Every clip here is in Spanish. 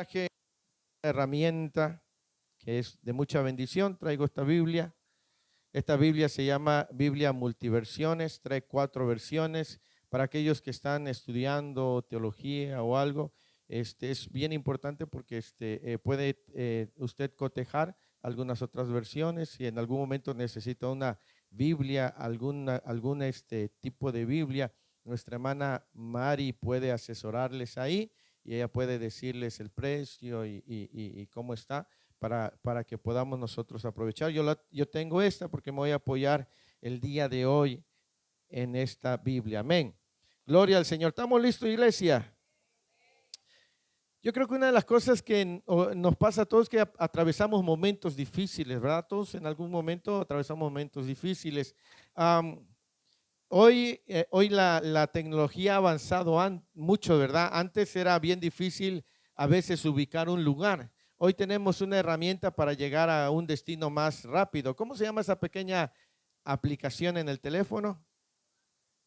mensaje, una herramienta que es de mucha bendición. Traigo esta Biblia. Esta Biblia se llama Biblia Multiversiones, trae 4 versiones. Para aquellos que están estudiando teología o algo, es bien importante porque puede usted cotejar algunas otras versiones. Si en algún momento necesita una Biblia, algún tipo de Biblia, nuestra hermana Mari puede asesorarles ahí y ella puede decirles el precio y cómo está para que podamos nosotros aprovechar. Yo tengo esta porque me voy a apoyar el día de hoy en esta Biblia. Amén. Gloria al Señor. ¿Estamos listos, iglesia? Yo creo que una de las cosas que nos pasa a todos es que atravesamos momentos difíciles, ¿verdad? Todos en algún momento atravesamos momentos difíciles. Hoy la tecnología ha avanzado mucho, ¿verdad? Antes era bien difícil a veces ubicar un lugar. Hoy tenemos una herramienta para llegar a un destino más rápido. ¿Cómo se llama esa pequeña aplicación en el teléfono?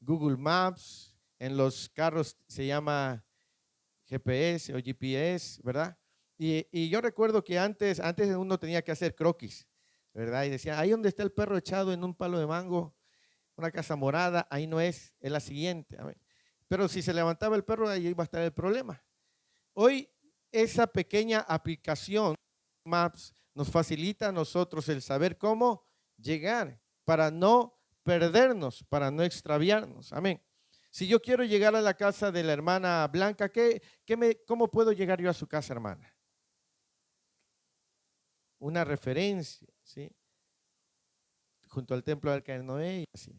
Google Maps. En los carros se llama GPS o GPS, ¿verdad? Y yo recuerdo que antes uno tenía que hacer croquis, ¿verdad? Y decía, ahí donde está el perro echado en un palo de mango, una casa morada, ahí no es la siguiente. Pero si se levantaba el perro, ahí iba a estar el problema. Hoy esa pequeña aplicación Maps nos facilita a nosotros el saber cómo llegar para no perdernos, para no extraviarnos. Amén. Si yo quiero llegar a la casa de la hermana Blanca, ¿cómo puedo llegar yo a su casa, hermana? Una referencia, ¿sí? Junto al templo de Arca de Noé, ¿sí?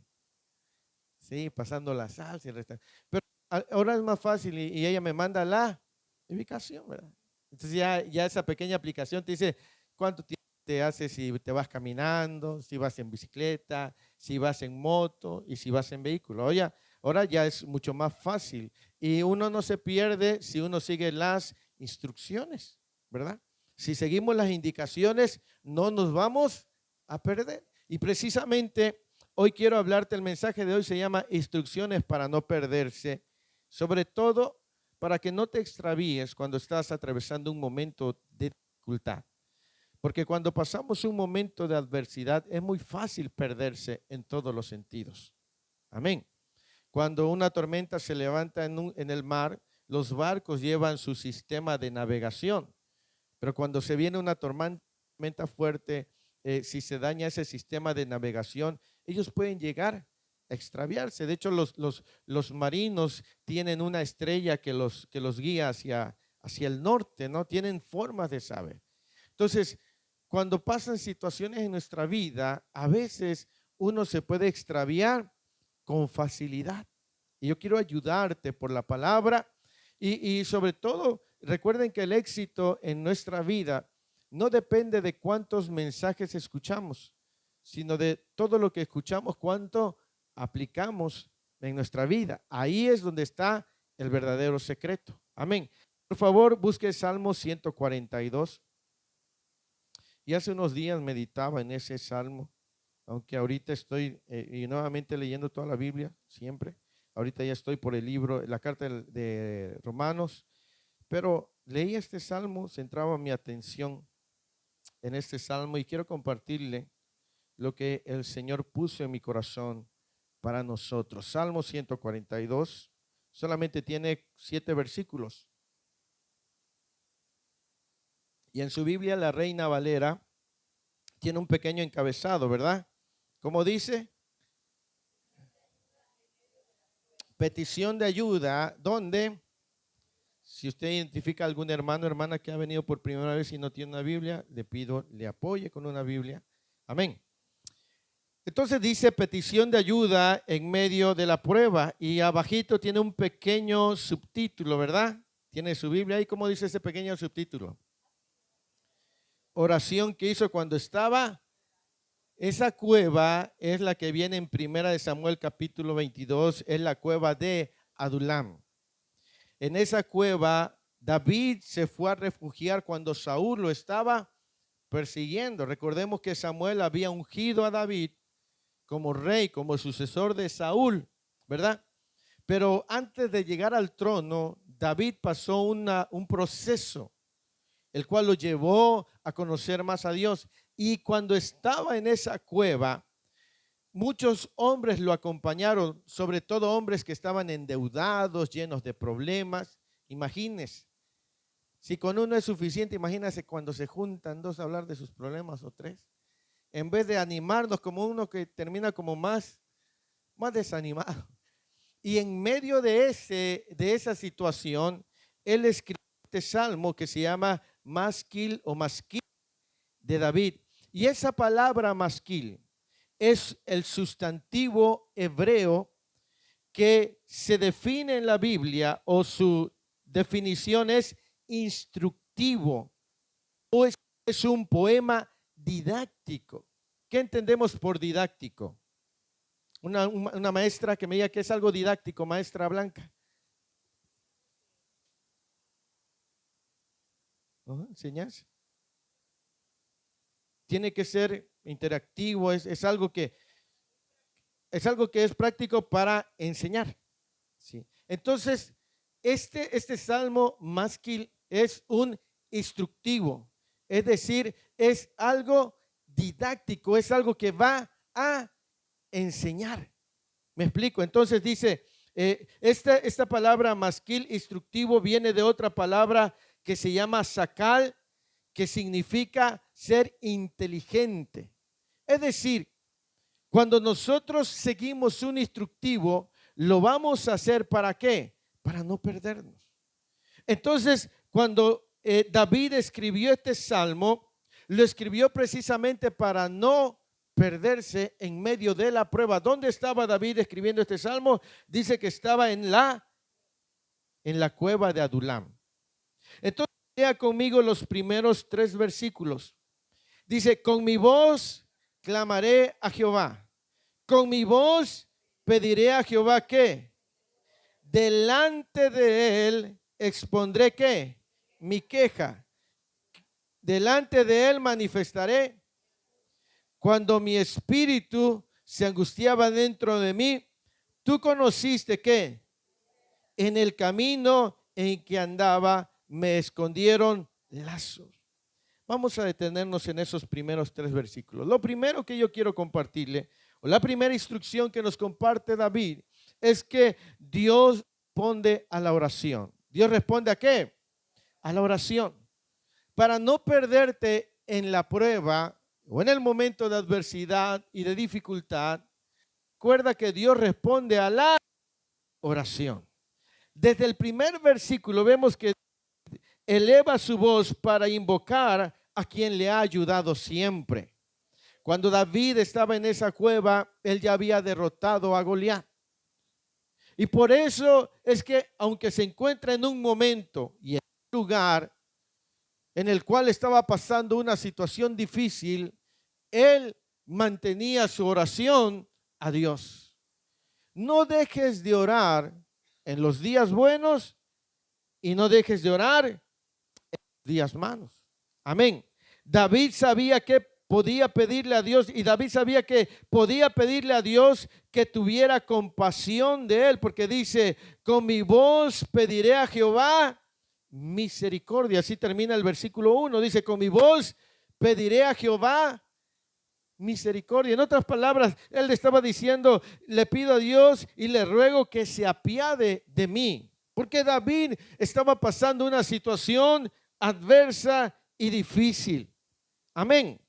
Sí, pasando la salsa y el restaurante. Pero ahora es más fácil y ella me manda la ubicación, ¿verdad? Entonces ya esa pequeña aplicación te dice cuánto tiempo te hace si te vas caminando, si vas en bicicleta, si vas en moto y si vas en vehículo. Oye, ahora ya es mucho más fácil y uno no se pierde si uno sigue las instrucciones, ¿verdad? Si seguimos las indicaciones, no nos vamos a perder. Y precisamente hoy quiero hablarte, el mensaje de hoy se llama Instrucciones para no perderse, sobre todo para que no te extravíes cuando estás atravesando un momento de dificultad. Porque cuando pasamos un momento de adversidad es muy fácil perderse en todos los sentidos. Amén. Cuando una tormenta se levanta en el mar, los barcos llevan su sistema de navegación. Pero cuando se viene una tormenta fuerte, si se daña ese sistema de navegación, ellos pueden llegar a extraviarse. De hecho, los marinos tienen una estrella que los guía hacia el norte, ¿no? Tienen formas de saber. Entonces, cuando pasan situaciones en nuestra vida, a veces uno se puede extraviar con facilidad. Y yo quiero ayudarte por la palabra y sobre todo, recuerden que el éxito en nuestra vida no depende de cuántos mensajes escuchamos, sino de todo lo que escuchamos, cuánto aplicamos en nuestra vida. Ahí es donde está el verdadero secreto. Amén. Por favor, busque Salmo 142. Y hace unos días meditaba en ese salmo, aunque ahorita estoy y nuevamente leyendo toda la Biblia, siempre. Ahorita ya estoy por el libro, la carta de Romanos, pero leí este salmo, centraba mi atención en este salmo y quiero compartirle lo que el Señor puso en mi corazón para nosotros. Salmo 142, solamente tiene 7 versículos. Y en su Biblia, la Reina Valera tiene un pequeño encabezado, ¿verdad? ¿Cómo dice? Petición de ayuda, ¿dónde? Si usted identifica a algún hermano o hermana que ha venido por primera vez y no tiene una Biblia, le pido, le apoye con una Biblia. Amén. Entonces dice petición de ayuda en medio de la prueba y abajito tiene un pequeño subtítulo, ¿verdad? Tiene su Biblia ahí, ¿cómo dice ese pequeño subtítulo? Oración que hizo cuando estaba. Esa cueva es la que viene en Primera de Samuel capítulo 22, es la cueva de Adulam. En esa cueva David se fue a refugiar cuando Saúl lo estaba persiguiendo. Recordemos que Samuel había ungido a David como rey, como sucesor de Saúl, ¿verdad? Pero antes de llegar al trono, David pasó un proceso. el cual lo llevó a conocer más a Dios. Y cuando estaba en esa cueva, muchos hombres lo acompañaron, sobre todo hombres que estaban endeudados, llenos de problemas. Imagínense, si con uno es suficiente, imagínense cuando se juntan dos a hablar de sus problemas o tres. En vez de animarnos como uno que termina como más desanimado. Y en medio de esa situación, él escribió este salmo que se llama Masquil o Masquil de David. Y esa palabra Masquil es el sustantivo hebreo que se define en la Biblia, o su definición es instructivo, o es un poema didáctico. ¿Qué entendemos por didáctico? Una maestra que me diga que es algo didáctico, maestra Blanca. Enseñanza. Tiene que ser interactivo, es algo que es práctico para enseñar. ¿Sí? Entonces, este salmo masquil es un instructivo, es decir, es algo didáctico, es algo que va a enseñar. ¿Me explico? Entonces dice, esta palabra masquil instructivo viene de otra palabra que se llama sacal, que significa ser inteligente. Es decir, cuando nosotros seguimos un instructivo, lo vamos a hacer ¿para qué? Para no perdernos. Entonces, cuando David escribió este salmo, lo escribió precisamente para no perderse en medio de la prueba. ¿Dónde estaba David escribiendo este salmo? Dice que estaba en la cueva de Adulam. Entonces, lea conmigo los primeros 3 versículos. Dice, con mi voz clamaré a Jehová. Con mi voz pediré a Jehová que delante de él expondré que mi queja. Delante de él manifestaré. Cuando mi espíritu se angustiaba dentro de mí, tú conociste que en el camino en que andaba me escondieron lazos. Vamos a detenernos en esos primeros 3 versículos. Lo primero que yo quiero compartirle, o la primera instrucción que nos comparte David, es que Dios responde a la oración. ¿Dios responde a qué? A la oración. Para no perderte en la prueba o en el momento de adversidad y de dificultad, recuerda que Dios responde a la oración. Desde el primer versículo vemos que eleva su voz para invocar a quien le ha ayudado siempre. Cuando David estaba en esa cueva, él ya había derrotado a Goliat. Y por eso es que, aunque se encuentra en un momento y en un lugar en el cual estaba pasando una situación difícil, él mantenía su oración a Dios. No dejes de orar en los días buenos y no dejes de orar en los días malos. Amén. David sabía que podía pedirle a Dios, y David sabía que podía pedirle a Dios que tuviera compasión de él, porque dice, con mi voz pediré a Jehová misericordia. Así termina el versículo 1. Dice, con mi voz pediré a Jehová misericordia. En otras palabras, él le estaba diciendo, le pido a Dios y le ruego que se apiade de mí. Porque David estaba pasando una situación adversa y difícil. Amén.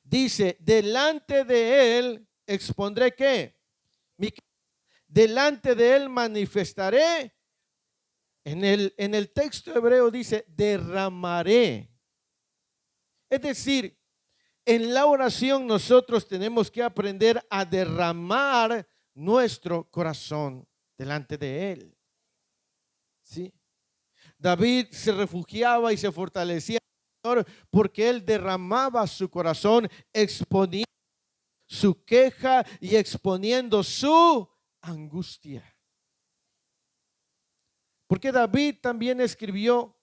Dice, delante de él expondré ¿qué? Delante de él manifestaré. En el texto hebreo dice, derramaré. Es decir, en la oración nosotros tenemos que aprender a derramar nuestro corazón delante de él. ¿Sí? David se refugiaba y se fortalecía porque él derramaba su corazón, exponiendo su queja y exponiendo su angustia. Porque David también escribió,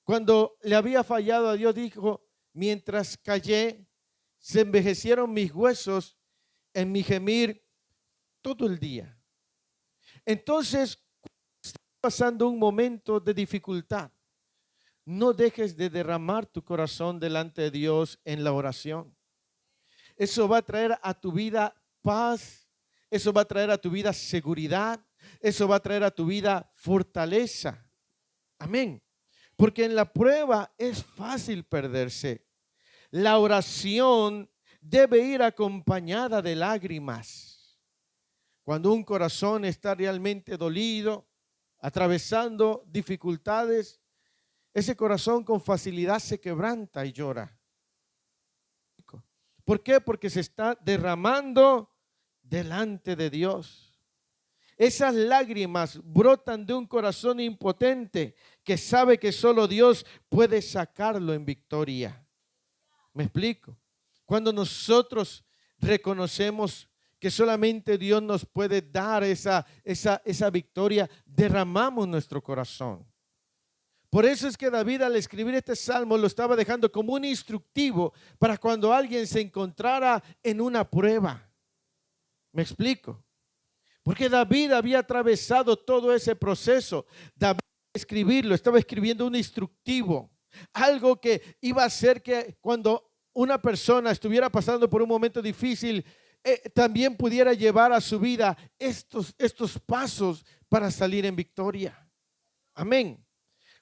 cuando le había fallado a Dios, dijo, mientras callé, se envejecieron mis huesos en mi gemir todo el día. Entonces, pasando un momento de dificultad, no dejes de derramar tu corazón delante de Dios en la oración. Eso va a traer a tu vida paz, eso va a traer a tu vida seguridad, eso va a traer a tu vida fortaleza. Amén. Porque en la prueba es fácil perderse. La oración debe ir acompañada de lágrimas. Cuando un corazón está realmente dolido, atravesando dificultades, ese corazón con facilidad se quebranta y llora. ¿Por qué? Porque se está derramando delante de Dios. Esas lágrimas brotan de un corazón impotente que sabe que solo Dios puede sacarlo en victoria. ¿Me explico? Cuando nosotros reconocemos que solamente Dios nos puede dar esa victoria, derramamos nuestro corazón. Por eso es que David, al escribir este salmo, lo estaba dejando como un instructivo para cuando alguien se encontrara en una prueba. ¿Me explico? Porque David había atravesado todo ese proceso. David, escribirlo, estaba escribiendo un instructivo, algo que iba a hacer que cuando una persona estuviera pasando por un momento difícil, también pudiera llevar a su vida estos pasos para salir en victoria. Amén.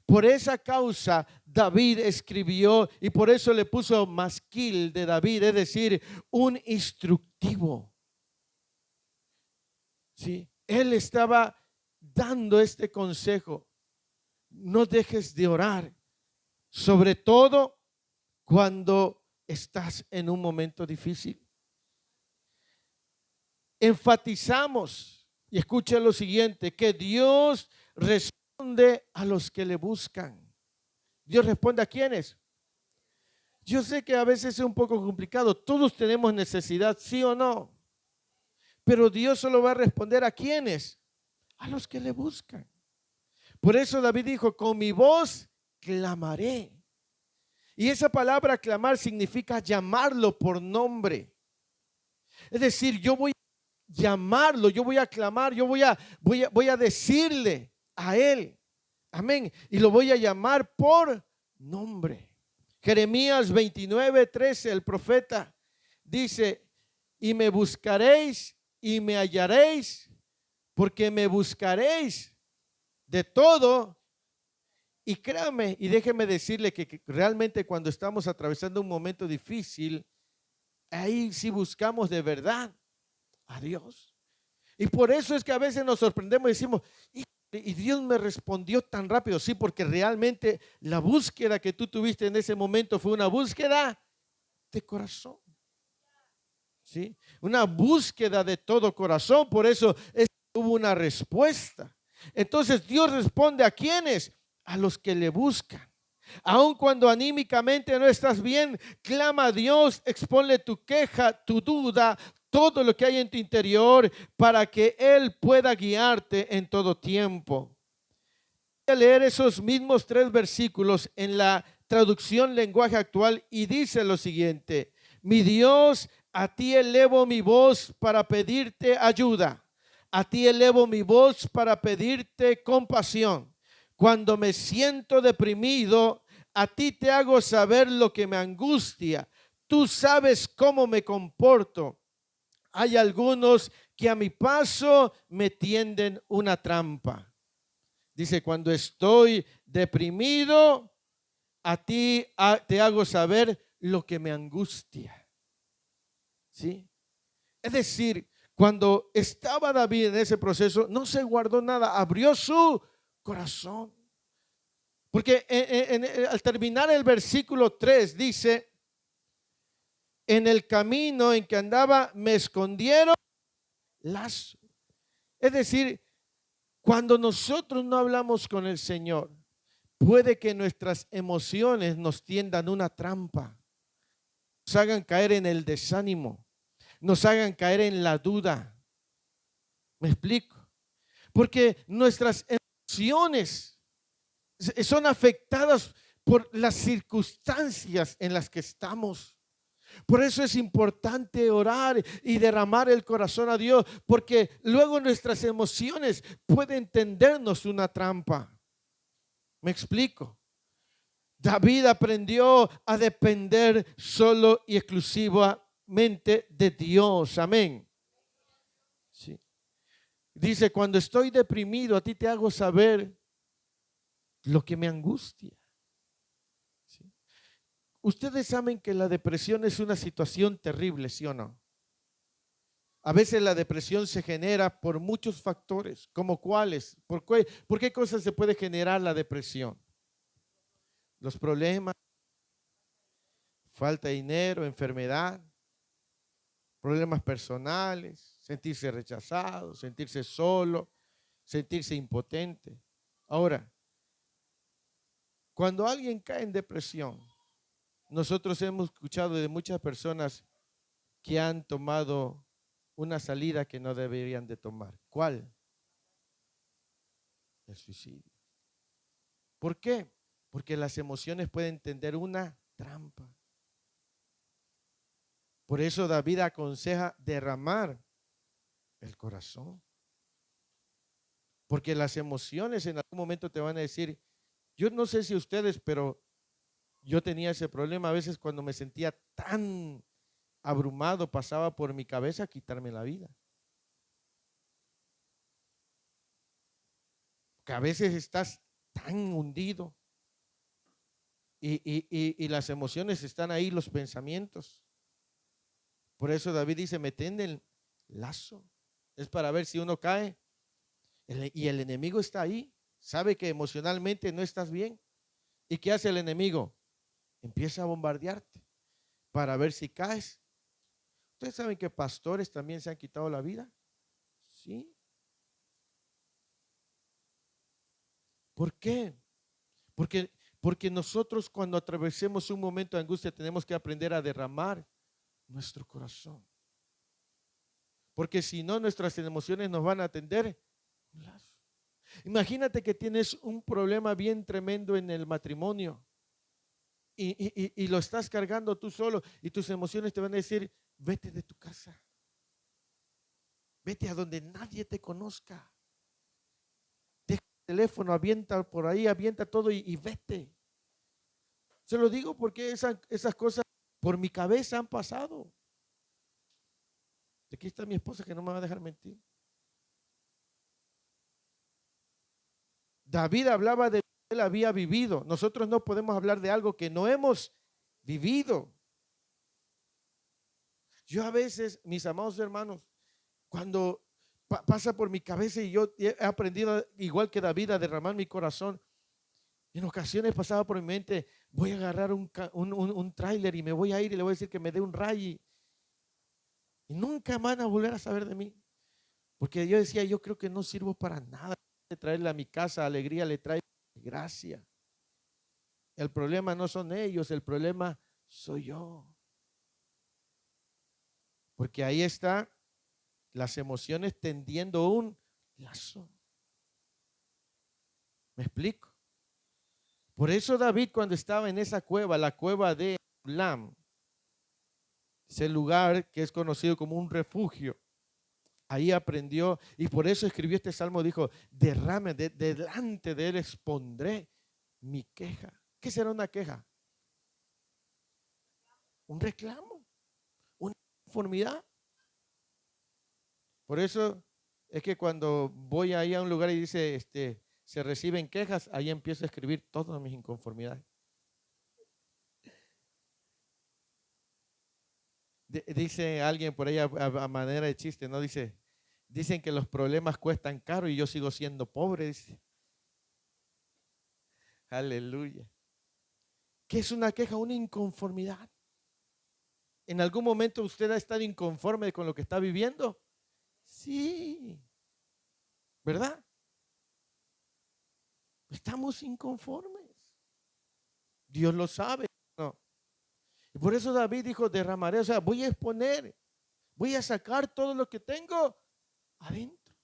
Por esa causa David escribió, y por eso le puso masquil de David, es decir, un instructivo. ¿Sí? Él estaba dando este consejo: no dejes de orar, sobre todo cuando estás en un momento difícil. Enfatizamos, y escucha lo siguiente, que Dios responde a los que le buscan. ¿Dios responde a quiénes? Yo sé que a veces es un poco complicado, todos tenemos necesidad, ¿sí o no? Pero Dios solo va a responder a quiénes, a los que le buscan. Por eso David dijo: con mi voz clamaré. Y esa palabra clamar significa llamarlo por nombre. Es decir, yo voy a llamarlo, yo voy a clamar, yo voy a decirle a él. Amén. Y lo voy a llamar por nombre. Jeremías 29:13, el profeta dice: y me buscaréis y me hallaréis, porque me buscaréis de todo. Y créame, y déjeme decirle que realmente cuando estamos atravesando un momento difícil, ahí sí buscamos de verdad a Dios. Y por eso es que a veces nos sorprendemos y decimos: y Dios me respondió tan rápido. Sí, porque realmente la búsqueda que tú tuviste en ese momento fue una búsqueda de corazón. ¿Sí? Una búsqueda de todo corazón. Por eso hubo una respuesta. Entonces Dios responde a ¿quiénes? A los que le buscan. Aun cuando anímicamente no estás bien, clama a Dios, exponle tu queja, tu duda, todo lo que hay en tu interior, para que Él pueda guiarte en todo tiempo. Voy a leer esos mismos 3 versículos en la traducción lenguaje actual y dice lo siguiente: mi Dios, a ti elevo mi voz para pedirte ayuda. A ti elevo mi voz para pedirte compasión. Cuando me siento deprimido, a ti te hago saber lo que me angustia. Tú sabes cómo me comporto. Hay algunos que a mi paso me tienden una trampa. Dice: cuando estoy deprimido, a ti te hago saber lo que me angustia. ¿Sí? Es decir, cuando estaba David en ese proceso, no se guardó nada, abrió su corazón. Porque al terminar el versículo 3 dice: en el camino en que andaba me escondieron lazo. Es decir, cuando nosotros no hablamos con el Señor, puede que nuestras emociones nos tiendan una trampa, nos hagan caer en el desánimo, nos hagan caer en la duda. ¿Me explico? Porque nuestras emociones son afectadas por las circunstancias en las que estamos. Por eso es importante orar y derramar el corazón a Dios, porque luego nuestras emociones pueden tendernos una trampa. ¿Me explico? David aprendió a depender solo y exclusivamente de Dios. Amén. Sí. Dice, cuando estoy deprimido, a ti te hago saber lo que me angustia. ¿Sí? Ustedes saben que la depresión es una situación terrible, ¿sí o no? A veces la depresión se genera por muchos factores, como cuáles, por qué cosas se puede generar la depresión. Los problemas, falta de dinero, enfermedad, problemas personales, sentirse rechazado, sentirse solo, sentirse impotente. Ahora, cuando alguien cae en depresión, nosotros hemos escuchado de muchas personas que han tomado una salida que no deberían de tomar. ¿Cuál? El suicidio. ¿Por qué? Porque las emociones pueden tender una trampa. Por eso David aconseja derramar el corazón. Porque las emociones en algún momento te van a decir, yo no sé si ustedes, pero yo tenía ese problema a veces cuando me sentía tan abrumado, pasaba por mi cabeza quitarme la vida. Que a veces estás tan hundido y las emociones están ahí, los pensamientos. Por eso David dice, me tiende el lazo. Es para ver si uno cae y el enemigo está ahí. Sabe que emocionalmente no estás bien. ¿Y qué hace el enemigo? Empieza a bombardearte para ver si caes. ¿Ustedes saben que pastores también se han quitado la vida? Sí. ¿Por qué? Porque nosotros cuando atravesemos un momento de angustia tenemos que aprender a derramar nuestro corazón. Porque si no, nuestras emociones nos van a tender un lazo. Imagínate que tienes un problema bien tremendo en el matrimonio y lo estás cargando tú solo y tus emociones te van a decir, vete de tu casa. Vete a donde nadie te conozca. Deja el teléfono, avienta por ahí, avienta todo y vete. Se lo digo porque esas cosas por mi cabeza han pasado. Aquí está mi esposa que no me va a dejar mentir. David hablaba de lo que él había vivido. Nosotros no podemos hablar de algo que no hemos vivido. Yo a veces, mis amados hermanos, cuando pasa por mi cabeza y yo he aprendido, igual que David, a derramar mi corazón, en ocasiones pasaba por mi mente, voy a agarrar un tráiler y me voy a ir y le voy a decir que me dé un ray y nunca van a volver a saber de mí. Porque yo decía, yo creo que no sirvo para nada. De traerle a mi casa alegría, le trae gracia. El problema no son ellos, el problema soy yo. Porque ahí está las emociones tendiendo un lazo. ¿Me explico? Por eso David cuando estaba en esa cueva, la cueva de Adulam, ese lugar que es conocido como un refugio, ahí aprendió y por eso escribió este salmo, dijo, derrame, delante de él expondré mi queja. ¿Qué será una queja? Un reclamo, una conformidad. Por eso es que cuando voy ahí a un lugar y dice, se reciben quejas, ahí empiezo a escribir todas mis inconformidades. Dice alguien por ahí a manera de chiste, ¿no? Dicen que los problemas cuestan caro y yo sigo siendo pobre, dice. Aleluya. ¿Qué es una queja? Una inconformidad. ¿En algún momento usted ha estado inconforme con lo que está viviendo? Sí. ¿Verdad? Estamos inconformes. Dios lo sabe, ¿no? Y por eso David dijo, derramaré, o sea, voy a exponer, voy a sacar todo lo que tengo adentro.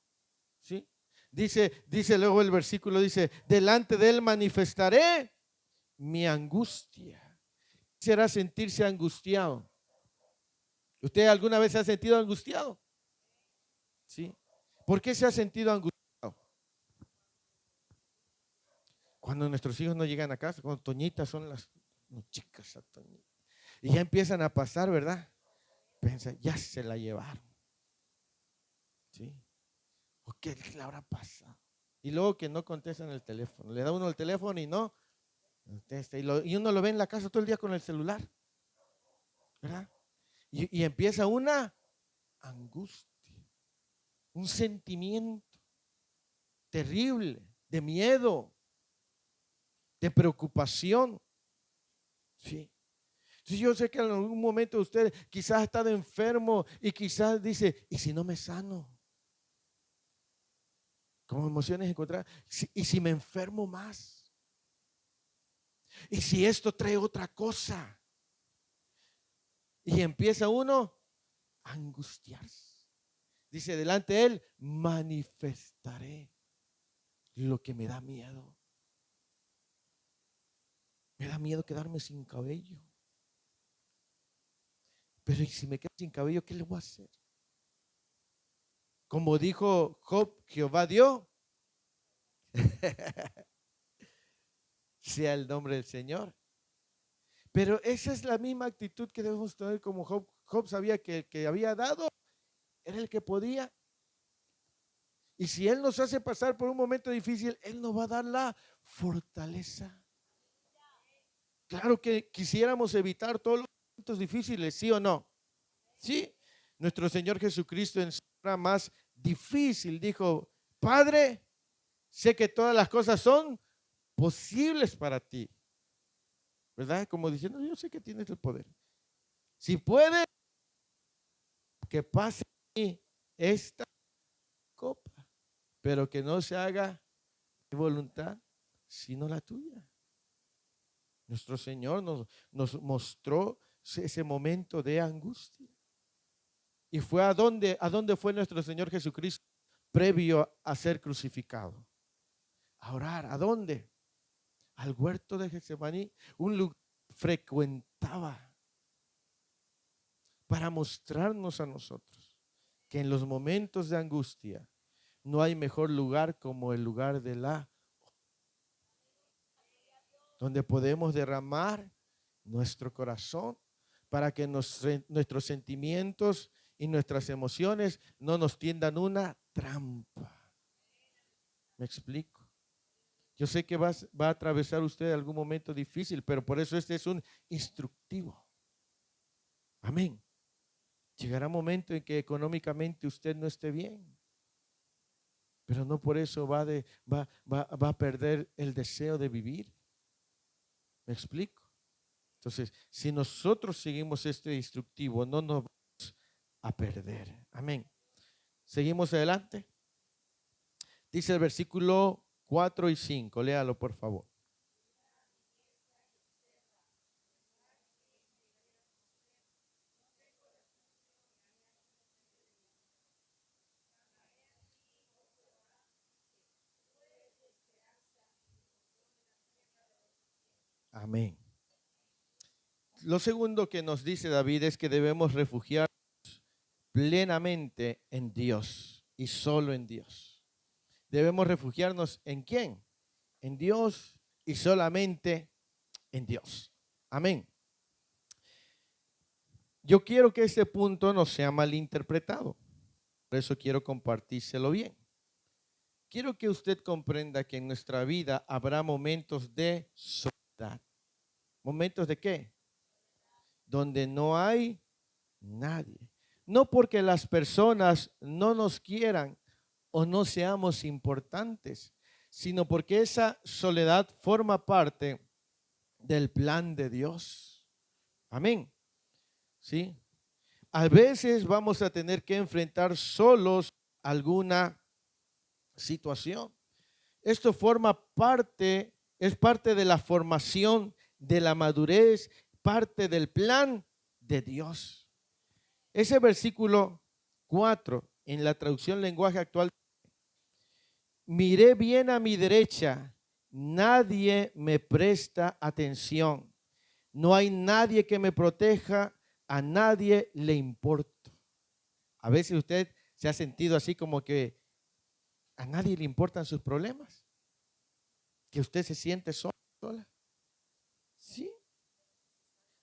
¿Sí? Dice luego el versículo, dice, delante de él manifestaré mi angustia. ¿Qué será sentirse angustiado? ¿Usted alguna vez se ha sentido angustiado? ¿Sí? ¿Por qué se ha sentido angustiado? Cuando nuestros hijos no llegan a casa, cuando Toñitas son las no, chicas a Toñita. Y ya empiezan a pasar, ¿verdad? Piensa, ya se la llevaron. ¿Sí? ¿O qué le habrá pasado? Y luego que no contestan el teléfono. Le da uno el teléfono y no contesta. Y uno lo ve en la casa todo el día con el celular. ¿Verdad? Y empieza una angustia, un sentimiento terrible de miedo, de preocupación. Sí. Entonces yo sé que en algún momento usted quizás ha estado enfermo y quizás dice, ¿y si no me sano? Como emociones encontradas. ¿Y si me enfermo más? ¿Y si esto trae otra cosa? Y empieza uno a angustiarse. Dice, delante de él manifestaré lo que me da miedo. Me da miedo quedarme sin cabello. Pero ¿y si me quedo sin cabello, qué le voy a hacer? Como dijo Job, Jehová dio. Sea el nombre del Señor. Pero esa es la misma actitud que debemos tener como Job. Job sabía que el que había dado era el que podía. Y si Él nos hace pasar por un momento difícil, Él nos va a dar la fortaleza. Claro que quisiéramos evitar todos los momentos difíciles, ¿sí o no? Sí. Nuestro Señor Jesucristo en su hora más difícil dijo, Padre, sé que todas las cosas son posibles para ti. ¿Verdad? Como diciendo, yo sé que tienes el poder. Si puede, que pase esta copa, pero que no se haga mi voluntad, sino la tuya. Nuestro Señor nos mostró ese momento de angustia. Y fue a dónde fue nuestro Señor Jesucristo previo a ser crucificado. A orar, ¿a dónde? Al huerto de Getsemaní, un lugar que frecuentaba para mostrarnos a nosotros que en los momentos de angustia no hay mejor lugar como el lugar de donde podemos derramar nuestro corazón para que nuestros sentimientos y nuestras emociones no nos tiendan una trampa. ¿Me explico? Yo sé que va a atravesar usted algún momento difícil, pero por eso este es un instructivo. Amén. Llegará un momento en que económicamente usted no esté bien, pero no por eso va a perder el deseo de vivir. ¿Me explico? Entonces, si nosotros seguimos este instructivo, no nos vamos a perder. Amén. Seguimos adelante. Dice el versículo 4 y 5. Léalo, por favor. Amén. Lo segundo que nos dice David es que debemos refugiarnos plenamente en Dios y solo en Dios. Debemos refugiarnos ¿en quién? En Dios y solamente en Dios. Amén. Yo quiero que este punto no sea malinterpretado. Por eso quiero compartírselo bien. Quiero que usted comprenda que en nuestra vida habrá momentos de soledad. ¿Momentos de qué? Donde no hay nadie. No porque las personas no nos quieran o no seamos importantes, sino porque esa soledad forma parte del plan de Dios. Amén. ¿Sí? A veces vamos a tener que enfrentar solos alguna situación. Esto forma parte, es parte de la formación, de la madurez, parte del plan de Dios. Ese versículo 4 en la traducción lenguaje actual, miré bien a mi derecha, nadie me presta atención, no hay nadie que me proteja, a nadie le importo. A veces usted se ha sentido así como que a nadie le importan sus problemas. que usted se siente sola. Sí,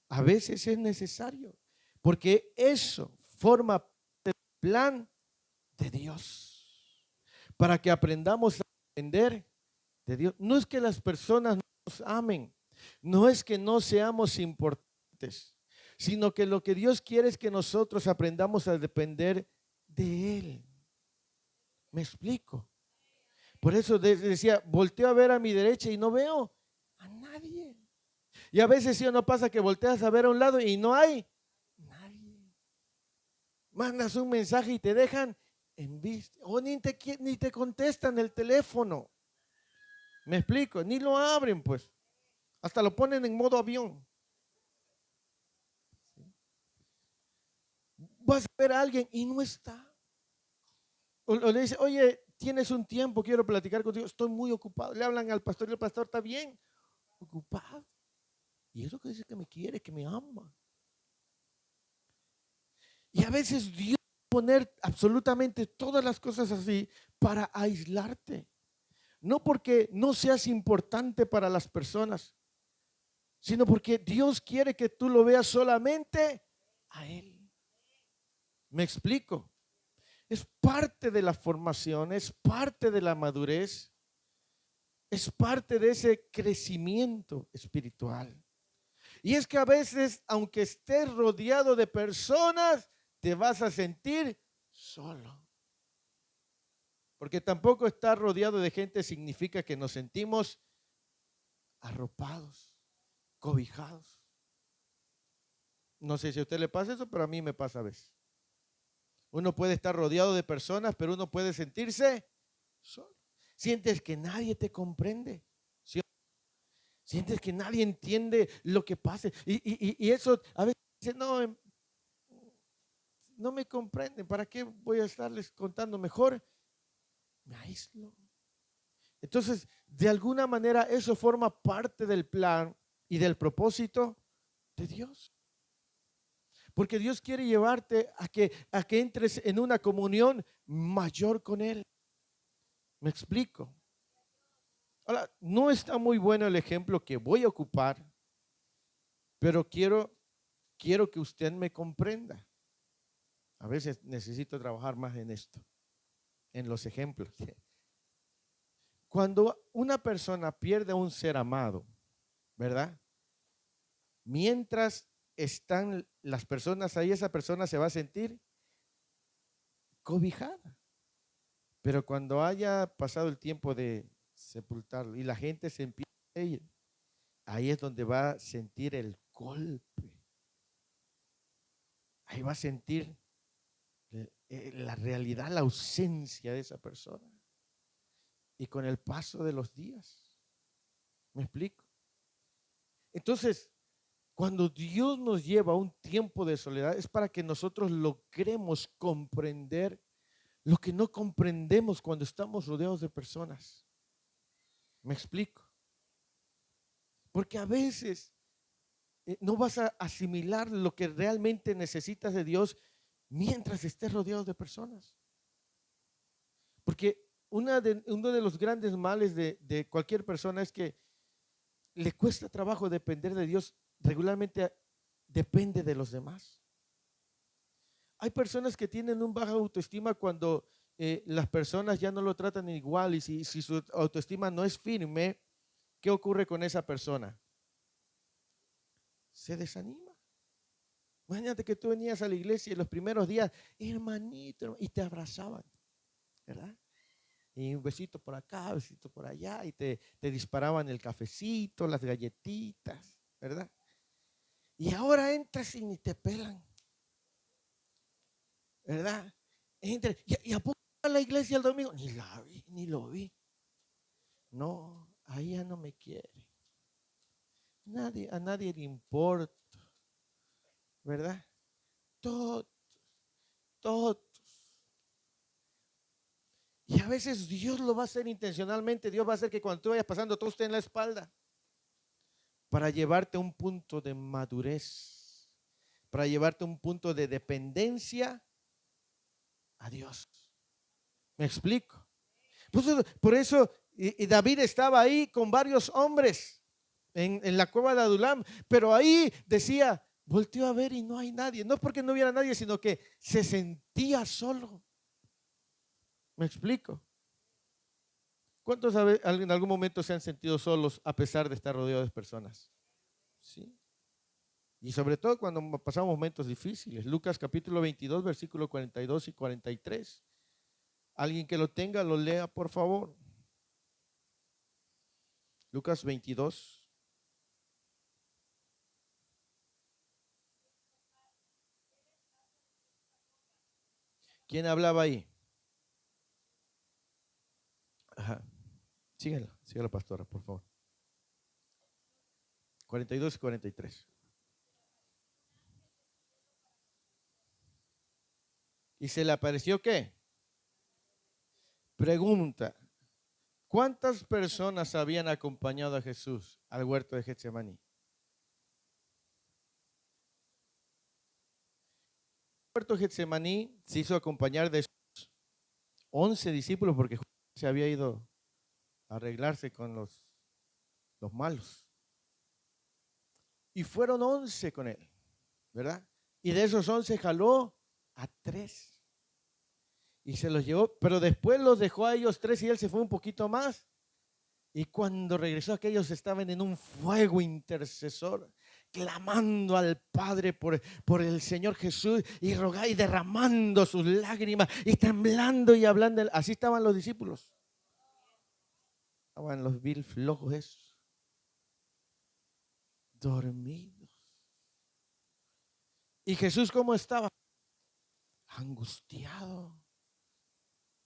a veces es necesario, porque eso forma parte del plan de Dios, para que aprendamos a depender de Dios. No es que las personas no nos amen, no es que no seamos importantes, sino que lo que Dios quiere es que nosotros aprendamos a depender de Él. ¿Me explico? Por eso decía, volteo a ver a mi derecha y no veo a nadie. Y a veces sí o no pasa que volteas a ver a un lado y no hay nadie. Mandas un mensaje y te dejan en vista, o ni te contestan el teléfono. ¿Me explico? Ni lo abren, pues. Hasta lo ponen en modo avión. Vas a ver a alguien y no está. O le dice, oye, tienes un tiempo, quiero platicar contigo. Estoy muy ocupado. Le hablan al pastor y el pastor está bien ocupado. Y eso que dice que me quiere, que me ama. Y a veces Dios poner absolutamente todas las cosas así para aislarte. No porque no seas importante para las personas, sino porque Dios quiere que tú lo veas solamente a Él. ¿Me explico? Es parte de la formación, es parte de la madurez, es parte de ese crecimiento espiritual. Y es que a veces, aunque estés rodeado de personas, te vas a sentir solo. Porque tampoco estar rodeado de gente significa que nos sentimos arropados, cobijados. No sé si a usted le pasa eso, pero a mí me pasa a veces. Uno puede estar rodeado de personas, pero uno puede sentirse solo. Sientes que nadie te comprende. ¿Sí? Sientes que nadie entiende lo que pasa. Y eso a veces dice, no, no me comprenden. ¿Para qué voy a estarles contando? Mejor me aíslo. Entonces, de alguna manera, eso forma parte del plan y del propósito de Dios. Porque Dios quiere llevarte a que entres en una comunión mayor con Él. ¿Me explico? Ahora, no está muy bueno el ejemplo que voy a ocupar, pero quiero que usted me comprenda. A veces necesito trabajar más en esto, en los ejemplos. Cuando una persona pierde a un ser amado, ¿verdad? Mientras están las personas ahí, esa persona se va a sentir cobijada. Pero cuando haya pasado el tiempo de sepultarlo y la gente se empieza a ir, ahí es donde va a sentir el golpe. Ahí va a sentir la realidad, la ausencia de esa persona. Y con el paso de los días, ¿me explico? Entonces, cuando Dios nos lleva a un tiempo de soledad, es para que nosotros logremos comprender lo que no comprendemos cuando estamos rodeados de personas. ¿Me explico? Porque a veces no vas a asimilar lo que realmente necesitas de Dios mientras estés rodeado de personas. Porque uno de los grandes males de cualquier persona es que le cuesta trabajo depender de Dios. Regularmente depende de los demás. Hay personas que tienen un baja autoestima cuando las personas ya no lo tratan igual y si su autoestima no es firme, ¿qué ocurre con esa persona? Se desanima. Imagínate que tú venías a la iglesia y los primeros días, hermanito, y te abrazaban, ¿verdad? Y un besito por acá, un besito por allá, y te disparaban el cafecito, las galletitas, ¿verdad? Y ahora entras y ni te pelan, ¿verdad? Y a poco a la iglesia el domingo, ni la vi, ni lo vi. No, ahí ya no me quiere. A nadie le importa, ¿verdad? Todo, todo. Y a veces Dios lo va a hacer intencionalmente. Dios va a hacer que cuando tú vayas pasando todo esté en la espalda para llevarte a un punto de madurez, para llevarte a un punto de dependencia a Dios. ¿Me explico? Por eso Y David estaba ahí con varios hombres en la cueva de Adulam, pero ahí decía, volteó a ver y no hay nadie. No porque no hubiera nadie, sino que se sentía solo. ¿Me explico? ¿Cuántos en algún momento se han sentido solos a pesar de estar rodeados de personas? Sí. Y sobre todo cuando pasamos momentos difíciles. Lucas capítulo 22, versículo 42 y 43. Alguien que lo tenga, lo lea, por favor. Lucas 22. ¿Quién hablaba ahí? Ajá. Síguela, pastora, por favor. 42 y 43. ¿Y se le apareció qué? Pregunta. ¿Cuántas personas habían acompañado a Jesús al huerto de Getsemaní? El huerto de Getsemaní se hizo acompañar de 11 discípulos porque se había ido a arreglarse con los malos. Y fueron 11 con él, ¿verdad? Y de esos 11 jaló a 3 y se los llevó, pero después los dejó a ellos 3 y él se fue un poquito más. Y cuando regresó, aquellos estaban en un fuego intercesor, clamando al Padre por el Señor Jesús y rogando y derramando sus lágrimas y temblando y hablando. Así estaban los discípulos. Estaban los vil flojos esos, dormidos. ¿Y Jesús cómo estaba? Angustiado.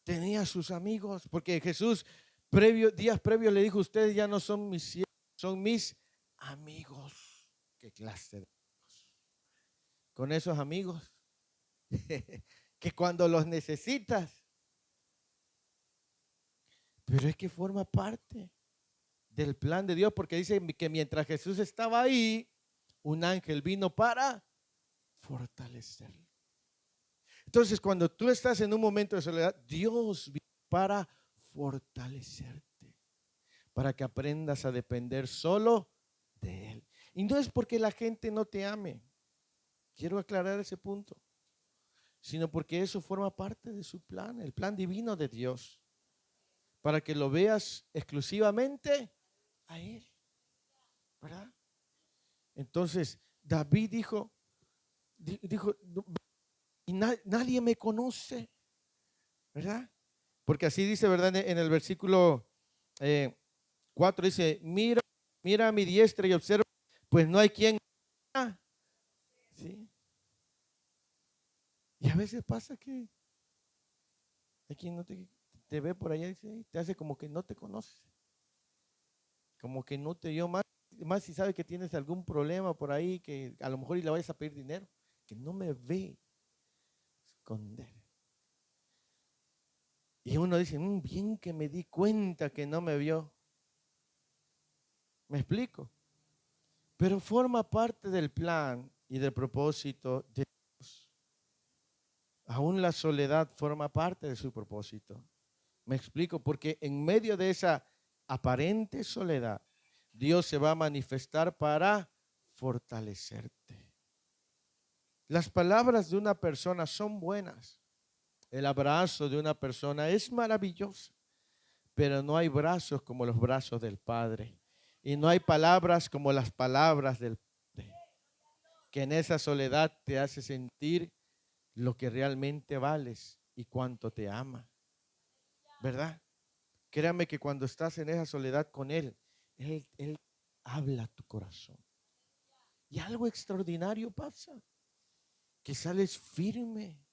Tenía a sus amigos, porque Jesús días previos le dijo, ustedes ya no son mis siervos, son mis amigos. ¿Qué clase de amigos? Con esos amigos que cuando los necesitas, pero es que forma parte del plan de Dios, porque dice que mientras Jesús estaba ahí, un ángel vino para fortalecerlo. Entonces, cuando tú estás en un momento de soledad, Dios viene para fortalecerte, para que aprendas a depender solo de Él. Y no es porque la gente no te ame, quiero aclarar ese punto, sino porque eso forma parte de su plan, el plan divino de Dios, para que lo veas exclusivamente a Él, ¿verdad? Entonces, David dijo, y nadie me conoce, ¿verdad? Porque así dice, ¿verdad? En el versículo 4 dice, mira a mi diestra y observa, pues no hay quien. ¿Sí? Y a veces pasa que hay quien no te ve por allá y te hace como que no te conoce, como que no te dio más si sabe que tienes algún problema por ahí, que a lo mejor y le vayas a pedir dinero, que no me ve esconder. Y uno dice, bien que me di cuenta que no me vio. ¿Me explico? Pero forma parte del plan y del propósito de Dios. Aún la soledad forma parte de su propósito. ¿Me explico? Porque en medio de esa aparente soledad, Dios se va a manifestar para fortalecerte. Las palabras de una persona son buenas. El abrazo de una persona es maravilloso, pero no hay brazos como los brazos del Padre. Y no hay palabras como las palabras del Padre, que en esa soledad te hace sentir lo que realmente vales y cuánto te ama. ¿Verdad? Créame que cuando estás en esa soledad con Él habla a tu corazón. Y algo extraordinario pasa, que sales firme,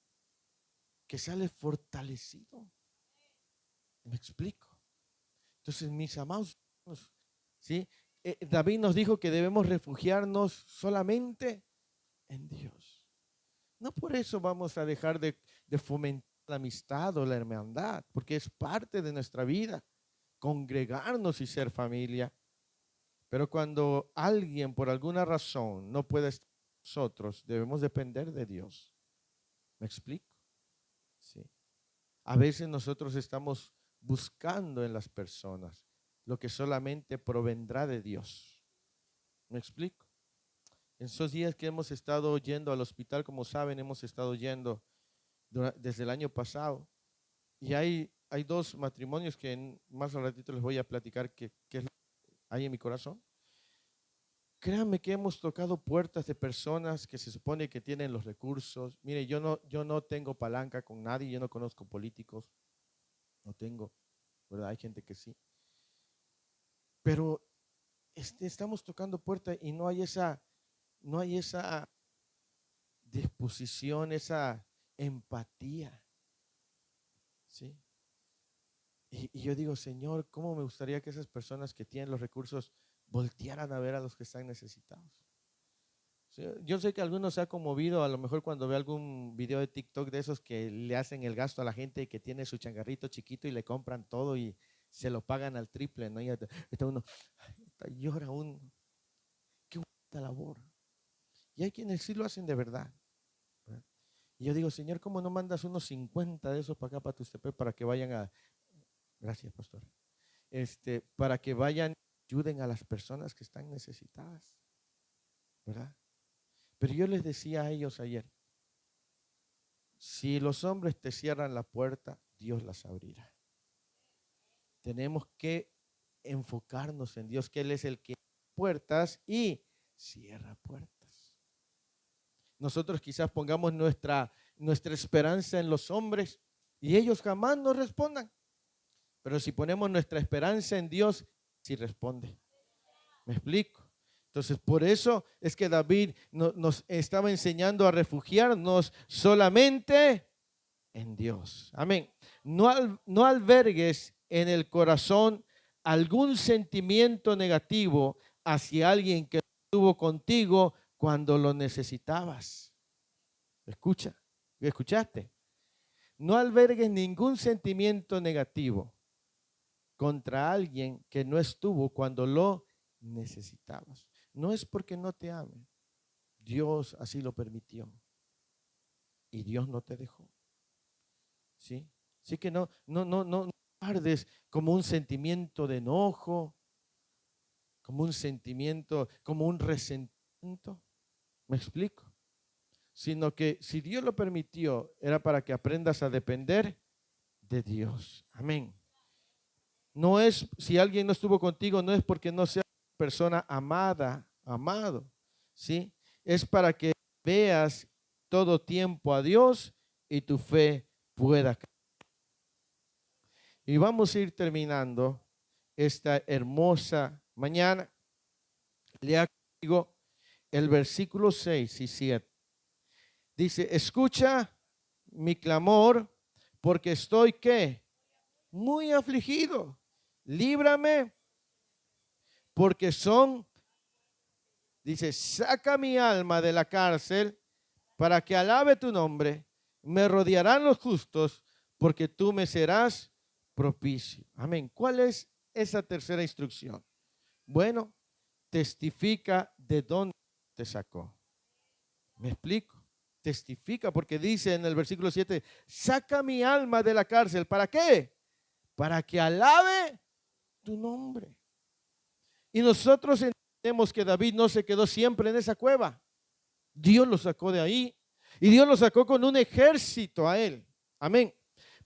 que sales fortalecido. ¿Me explico? Entonces, mis amados, ¿sí? David nos dijo que debemos refugiarnos solamente en Dios. No por eso vamos a dejar de fomentar la amistad o la hermandad, porque es parte de nuestra vida, congregarnos y ser familia. Pero cuando alguien por alguna razón no puede estar con nosotros, debemos depender de Dios. ¿Me explico? Sí. A veces nosotros estamos buscando en las personas lo que solamente provendrá de Dios. ¿Me explico? En esos días que hemos estado yendo al hospital, como saben, hemos estado yendo desde el año pasado. Y hay dos matrimonios que más al ratito les voy a platicar que hay en mi corazón. Créanme que hemos tocado puertas de personas que se supone que tienen los recursos. Mire, yo no tengo palanca con nadie, yo no conozco políticos, no tengo, ¿verdad? Hay gente que sí. Pero estamos tocando puertas y no hay esa disposición, esa empatía, ¿sí? Y yo digo, Señor, ¿cómo me gustaría que esas personas que tienen los recursos voltearan a ver a los que están necesitados? Sí, yo sé que algunos se ha conmovido a lo mejor cuando ve algún video de TikTok de esos que le hacen el gasto a la gente que tiene su changarrito chiquito y le compran todo y se lo pagan al triple, ¿no? Y está uno, llora uno. Qué buena labor. Y hay quienes sí lo hacen de verdad, ¿verdad? Y yo digo, Señor, ¿cómo no mandas unos 50 de esos para acá, para Tuxtepec, para que vayan a... Gracias, pastor. Para que vayan, ayuden a las personas que están necesitadas, ¿verdad? Pero yo les decía a ellos ayer, si los hombres te cierran la puerta, Dios las abrirá. Tenemos que enfocarnos en Dios, que Él es el que abre puertas y cierra puertas. Nosotros quizás pongamos nuestra esperanza en los hombres y ellos jamás nos respondan. Pero si ponemos nuestra esperanza en Dios, sí responde. ¿Me explico? Entonces, por eso es que David nos estaba enseñando a refugiarnos solamente en Dios. Amén. No albergues en el corazón algún sentimiento negativo hacia alguien que estuvo contigo cuando lo necesitabas. ¿Escuchaste? No albergues ningún sentimiento negativo contra alguien que no estuvo cuando lo necesitabas. No es porque no te ame. Dios así lo permitió. Y Dios no te dejó. ¿Sí? Así que no guardes como un sentimiento de enojo, como un sentimiento, como un resentimiento. ¿Me explico? Sino que si Dios lo permitió, era para que aprendas a depender de Dios. Amén. No es, si alguien no estuvo contigo, no es porque no sea una persona amada, amado, ¿sí? Es para que veas todo tiempo a Dios y tu fe pueda crecer. Y vamos a ir terminando esta hermosa mañana. Lea conmigo el versículo 6 y 7. Dice, escucha mi clamor porque estoy, ¿qué? Muy afligido. Líbrame porque dice, saca mi alma de la cárcel para que alabe tu nombre. Me rodearán los justos porque tú me serás propicio. Amén. ¿Cuál es esa tercera instrucción? Bueno, testifica de dónde te sacó. ¿Me explico? Testifica porque dice en el versículo 7, saca mi alma de la cárcel. ¿Para qué? Para que alabe tu nombre. Y nosotros entendemos que David no se quedó siempre en esa cueva. Dios lo sacó de ahí y Dios lo sacó con un ejército a él. Amén.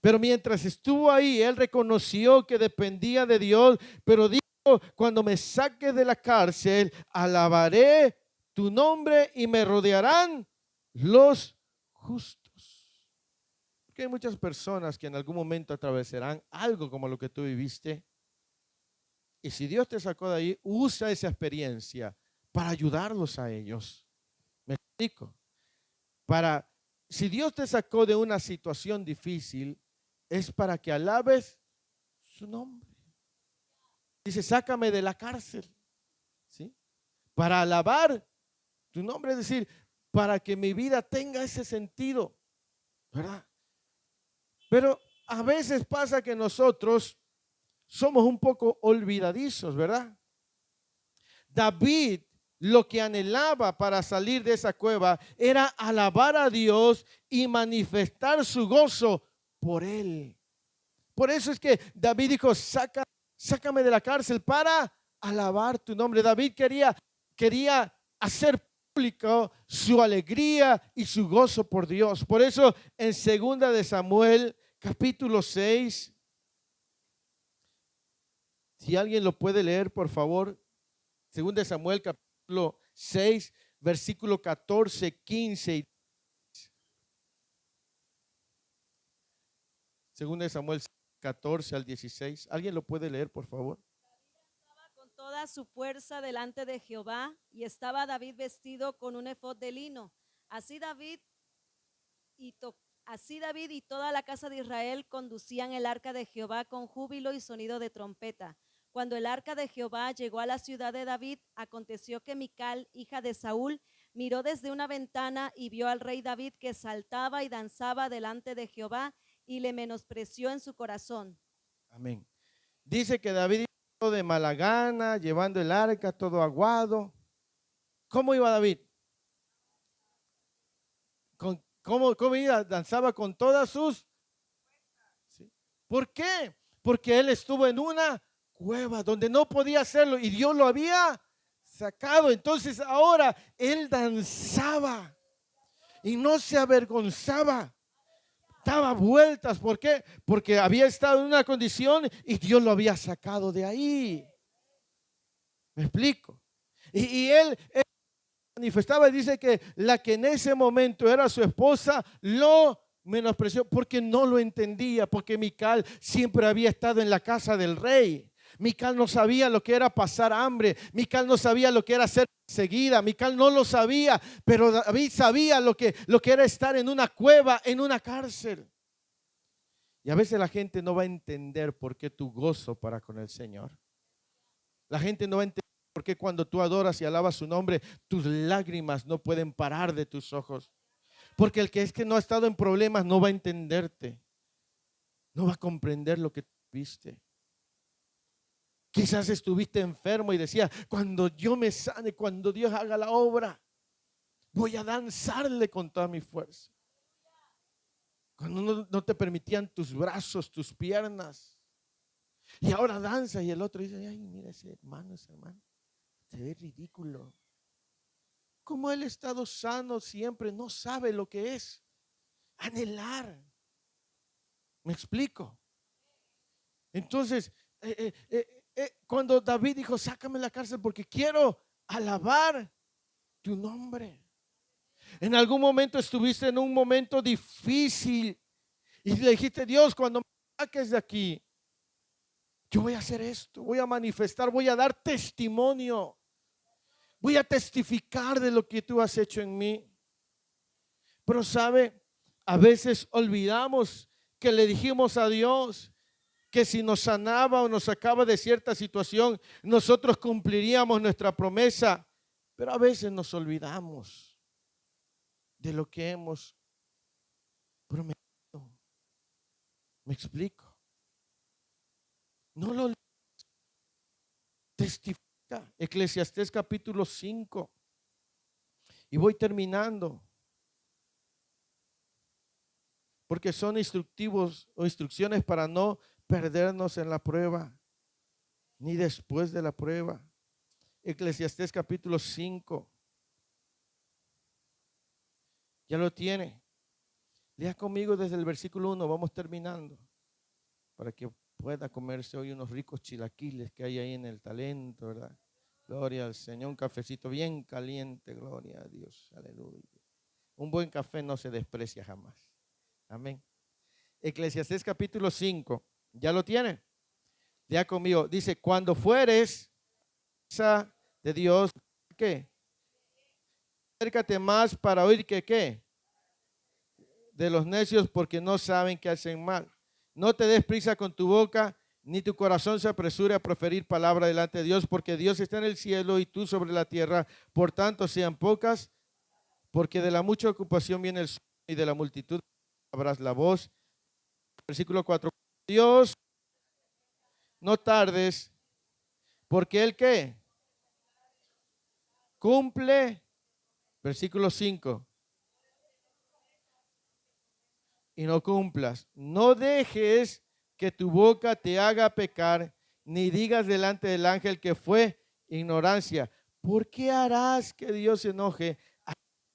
Pero mientras estuvo ahí, él reconoció que dependía de Dios, pero dijo, cuando me saques de la cárcel, alabaré tu nombre y me rodearán los justos. Porque hay muchas personas que en algún momento atravesarán algo como lo que tú viviste. Y si Dios te sacó de ahí, usa esa experiencia para ayudarlos a ellos. ¿Me explico? Si Dios te sacó de una situación difícil, es para que alabes su nombre. Dice, sácame de la cárcel, ¿sí? Para alabar tu nombre, es decir, para que mi vida tenga ese sentido, ¿verdad? Pero a veces pasa que nosotros somos un poco olvidadizos, ¿verdad? David lo que anhelaba para salir de esa cueva era alabar a Dios y manifestar su gozo por él. Por eso es que David dijo, sácame de la cárcel para alabar tu nombre. David quería hacer público su alegría y su gozo por Dios. Por eso en 2 Samuel capítulo 6, si alguien lo puede leer, por favor. 2 Samuel capítulo 6, versículo 14, 15. 2 Samuel 14 al 16. ¿Alguien lo puede leer, por favor? Con toda su fuerza delante de Jehová, y estaba David vestido con un efod de lino. Así David y toda la casa de Israel conducían el arca de Jehová con júbilo y sonido de trompeta. Cuando el arca de Jehová llegó a la ciudad de David, aconteció que Mical, hija de Saúl, miró desde una ventana y vio al rey David que saltaba y danzaba delante de Jehová, y le menospreció en su corazón. Amén. Dice que David iba todo de mala gana, llevando el arca, todo aguado. ¿Cómo iba David? ¿Cómo iba? Danzaba con todas sus... ¿Sí? ¿Por qué? Porque él estuvo en una cueva donde no podía hacerlo y Dios lo había sacado. Entonces ahora él danzaba y no se avergonzaba. Daba vueltas. ¿Por qué? Porque había estado en una condición y Dios lo había sacado de ahí. ¿Me explico? Y él manifestaba y dice que la que en ese momento era su esposa lo menospreció porque no lo entendía, porque Mical siempre había estado en la casa del rey. Mical no sabía lo que era pasar hambre, Mical no sabía lo que era ser perseguida, Mical no lo sabía, pero David sabía lo que era estar en una cueva, en una cárcel. Y a veces la gente no va a entender por qué tu gozo para con el Señor. La gente no va a entender por qué cuando tú adoras y alabas su nombre, tus lágrimas no pueden parar de tus ojos. Porque el que es que no ha estado en problemas no va a entenderte. No va a comprender lo que viste. Quizás estuviste enfermo y decías, cuando yo me sane, cuando Dios haga la obra, voy a danzarle con toda mi fuerza. Cuando no te permitían tus brazos, tus piernas. Y ahora danza y el otro dice, ay, mira ese hermano, se ve ridículo. Como él ha estado sano siempre, no sabe lo que es anhelar. ¿Me explico? Entonces, cuando David dijo, sácame de la cárcel porque quiero alabar tu nombre. En algún momento estuviste en un momento difícil y le dijiste, Dios, cuando me saques de aquí, yo voy a hacer esto, voy a manifestar, voy a dar testimonio, voy a testificar de lo que tú has hecho en mí. Pero sabe, a veces olvidamos que le dijimos a Dios que si nos sanaba o nos sacaba de cierta situación, nosotros cumpliríamos nuestra promesa. Pero a veces nos olvidamos de lo que hemos prometido. ¿Me explico? No lo testifica. Eclesiastés capítulo 5. Y voy terminando. Porque son instructivos o instrucciones para no perdernos en la prueba, ni después de la prueba. Eclesiastés capítulo 5. Ya lo tiene. Lea conmigo desde el versículo 1. Vamos terminando. Para que pueda comerse hoy unos ricos chilaquiles que hay ahí en el Talento, ¿verdad? Gloria al Señor. Un cafecito bien caliente. Gloria a Dios. Aleluya. Un buen café no se desprecia jamás. Amén. Eclesiastés capítulo 5. ¿Ya lo tiene? Ya conmigo. Dice, cuando fueres de Dios, ¿qué? Acércate más para oír que ¿qué? De los necios porque no saben que hacen mal. No te des prisa con tu boca, ni tu corazón se apresure a proferir palabra delante de Dios, porque Dios está en el cielo y tú sobre la tierra. Por tanto, sean pocas, porque de la mucha ocupación viene el sueño y de la multitud habrás la voz. Versículo 4. Dios, no tardes, porque Él ¿qué? Cumple. Versículo 5. Y no cumplas. No dejes que tu boca te haga pecar, ni digas delante del ángel que fue ignorancia. ¿Por qué harás que Dios se enoje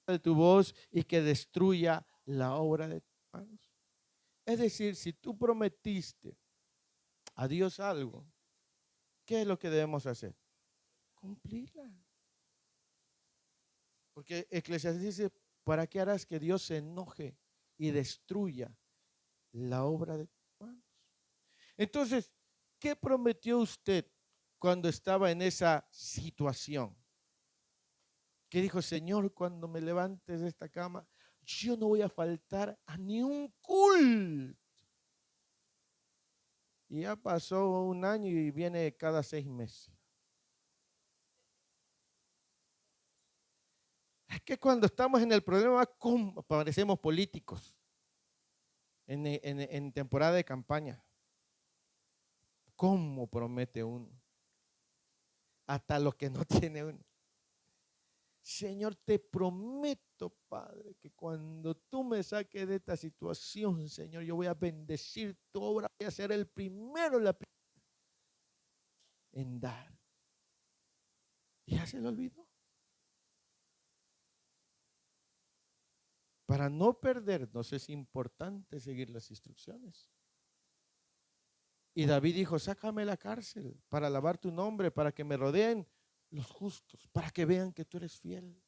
de tu voz y que destruya la obra de tus manos? Es decir, si tú prometiste a Dios algo, ¿qué es lo que debemos hacer? Cumplirla. Porque Eclesiastés dice, ¿para qué harás que Dios se enoje y destruya la obra de tus manos? Entonces, ¿qué prometió usted cuando estaba en esa situación? ¿Qué dijo? Señor, cuando me levantes de esta cama, yo no voy a faltar a ni un culto. Y ya pasó un año y viene cada 6 meses. Es que cuando estamos en el problema, ¿cómo? Parecemos políticos en temporada de campaña. ¿Cómo promete uno? Hasta lo que no tiene uno. Señor, te prometo, Padre, que cuando tú me saques de esta situación, Señor, yo voy a bendecir tu obra, voy a ser el primero en dar. Y ya se lo olvidó. Para no perdernos es importante seguir las instrucciones. Y David dijo, sácame de la cárcel para alabar tu nombre, para que me rodeen los justos, para que vean que tú eres fiel.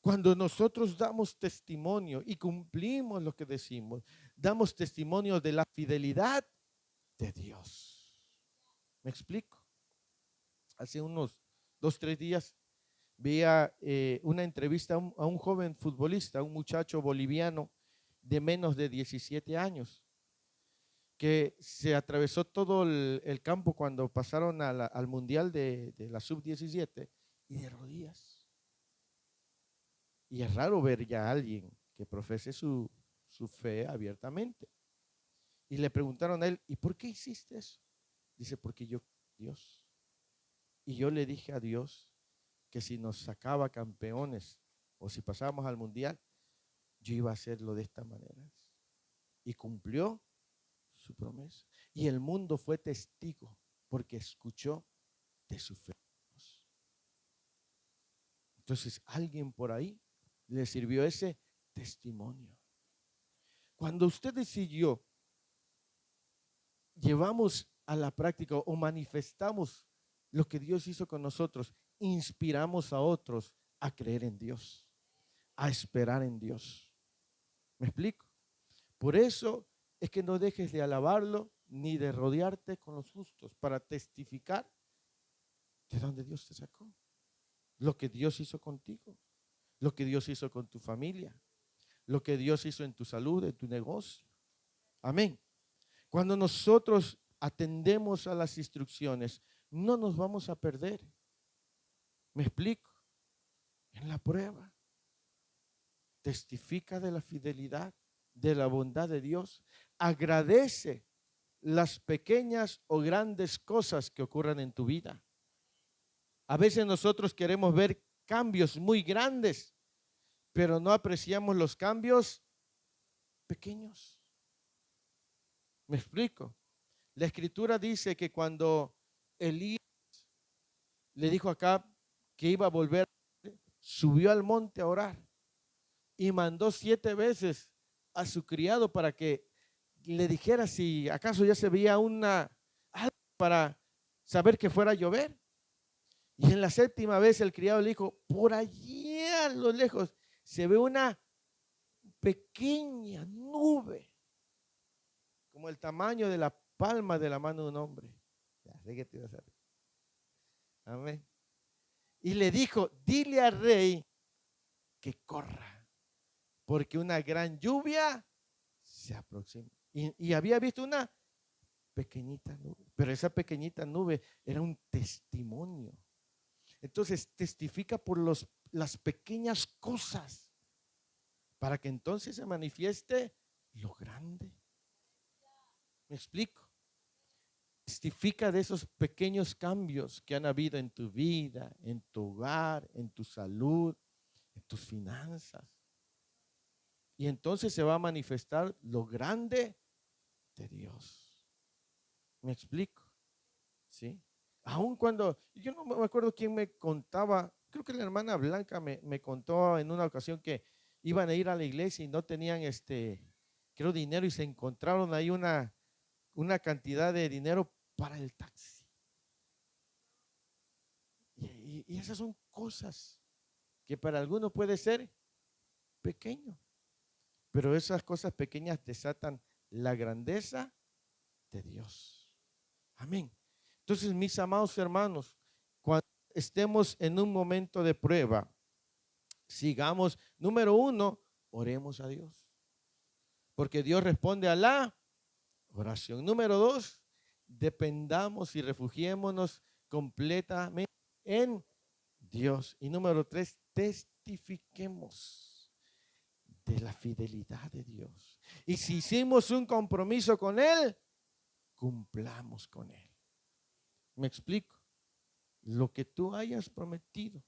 Cuando nosotros damos testimonio y cumplimos lo que decimos, damos testimonio de la fidelidad de Dios. ¿Me explico? Hace unos 2, 3 días veía una entrevista a un joven futbolista, un muchacho boliviano de menos de 17 años, que se atravesó todo el campo cuando pasaron al Mundial de la Sub-17 y de rodillas. Y es raro ver ya a alguien que profese su fe abiertamente. Y le preguntaron a él, ¿y por qué hiciste eso? Dice, porque yo, Dios. Y yo le dije a Dios que si nos sacaba campeones o si pasábamos al mundial, yo iba a hacerlo de esta manera. Y cumplió su promesa. Y el mundo fue testigo porque escuchó de su fe. Entonces, alguien por ahí le sirvió ese testimonio. Cuando usted decidió, llevamos a la práctica o manifestamos lo que Dios hizo con nosotros, inspiramos a otros a creer en Dios, a esperar en Dios. ¿Me explico? Por eso es que no dejes de alabarlo ni de rodearte con los justos para testificar de dónde Dios te sacó, lo que Dios hizo contigo, lo que Dios hizo con tu familia, lo que Dios hizo en tu salud, en tu negocio. Amén. Cuando nosotros atendemos a las instrucciones, no nos vamos a perder. ¿Me explico? En la prueba, testifica de la fidelidad, de la bondad de Dios. Agradece las pequeñas o grandes cosas que ocurran en tu vida. A veces nosotros queremos ver cambios muy grandes, pero no apreciamos los cambios pequeños. ¿Me explico? La escritura dice que cuando Elías le dijo a Acab que iba a volver, subió al monte a orar y mandó 7 veces a su criado para que le dijera si acaso ya se veía algo para saber que fuera a llover. Y en la 7ª vez el criado le dijo, por allí a lo lejos se ve una pequeña nube, como el tamaño de la palma de la mano de un hombre. Ya sé que te ibas a ver. Amén. Y le dijo, dile al rey que corra, porque una gran lluvia se aproxima. Y había visto una pequeñita nube, pero esa pequeñita nube era un testimonio. Entonces testifica por las pequeñas cosas para que entonces se manifieste lo grande. ¿Me explico? Testifica de esos pequeños cambios que han habido en tu vida, en tu hogar, en tu salud, en tus finanzas. Y entonces se va a manifestar lo grande de Dios. ¿Me explico? ¿Sí? Aun cuando, yo no me acuerdo quién me contaba, creo que la hermana Blanca me contó en una ocasión que iban a ir a la iglesia y no tenían creo, dinero y se encontraron ahí una cantidad de dinero para el taxi. Y esas son cosas que para algunos puede ser pequeño, pero esas cosas pequeñas desatan la grandeza de Dios. Amén. Entonces, mis amados hermanos, cuando estemos en un momento de prueba, sigamos, número uno, oremos a Dios, porque Dios responde a la oración. Número dos, dependamos y refugiémonos completamente en Dios. Y número tres, testifiquemos de la fidelidad de Dios. Y si hicimos un compromiso con Él, cumplamos con Él. ¿Me explico? Lo que tú hayas prometido.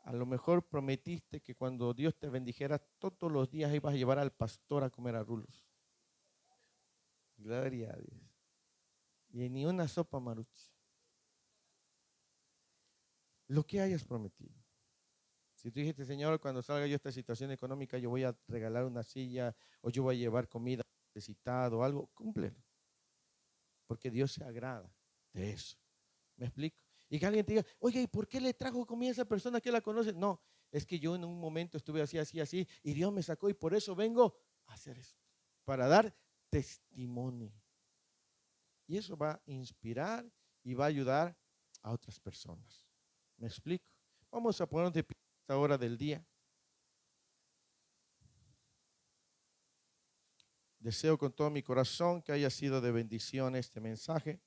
A lo mejor prometiste que cuando Dios te bendijera todos los días ibas a llevar al pastor a comer a rulos. Gloria a Dios. Y ni una sopa marucha. Lo que hayas prometido. Si tú dijiste, Señor, cuando salga yo de esta situación económica, yo voy a regalar una silla o yo voy a llevar comida necesitado o algo, cúmplelo. Porque Dios se agrada de eso. ¿Me explico? Y que alguien te diga, oye, ¿y por qué le trajo comida a esa persona que la conoce? No, es que yo en un momento estuve así, así, así, y Dios me sacó y por eso vengo a hacer esto, para dar testimonio. Y eso va a inspirar y va a ayudar a otras personas. ¿Me explico? Vamos a ponernos de pie a esta hora del día. Deseo con todo mi corazón que haya sido de bendición este mensaje.